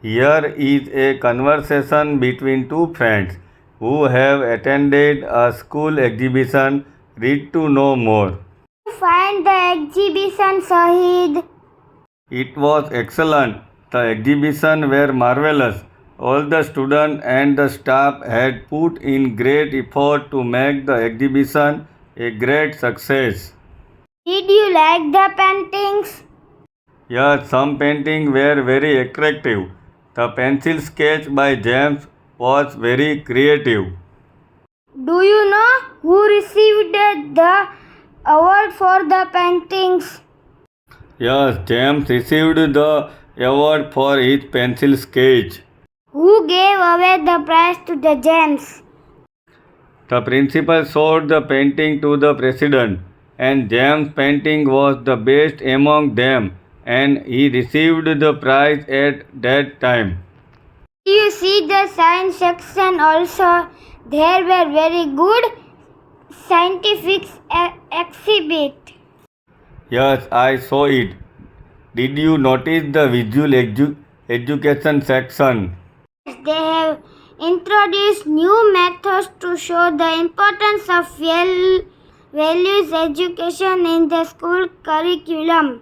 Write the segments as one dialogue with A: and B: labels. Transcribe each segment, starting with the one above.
A: Here is a conversation between two friends who have attended a school exhibition. Read to know more.
B: Find the exhibition, Shahid.
A: It was excellent. The exhibition were marvelous. All the students and the staff had put in great effort to make the exhibition a great success.
B: Did you like the paintings?
A: Yes, some paintings were very attractive. The pencil sketch by James was very creative.
B: Do you know who received the award for the paintings?
A: Yes, James received the award for his pencil sketch.
B: Who gave away the prize to the James?
A: The principal showed the painting to the president, and James' painting was the best among them, and he received the prize at that time.
B: Do you see the science section also? There were very good scientific exhibit.
A: Yes, I saw it. Did you notice the visual education section?
B: They have introduced new methods to show the importance of values education in the school curriculum.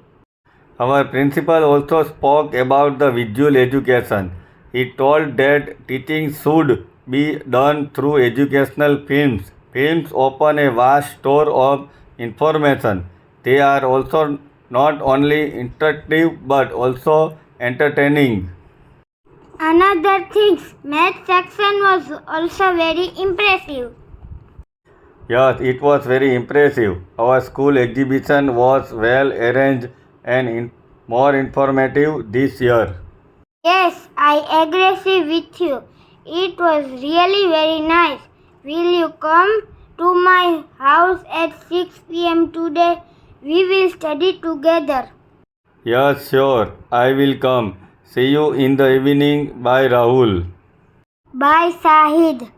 A: Our principal also spoke about the visual education. He told that teaching should be done through educational films. Films open a vast store of information. They are also not only interactive but also entertaining.
B: Another thing, math section was also very impressive.
A: Yes, it was very impressive. Our school exhibition was well arranged and more informative this year.
B: Yes, I agree with you. It was really very nice. Will you come to my house at 6 p.m. today? We will study together.
A: Yes, sure. I will come. See you in the evening. Bye, Rahul.
B: Bye, Shahid.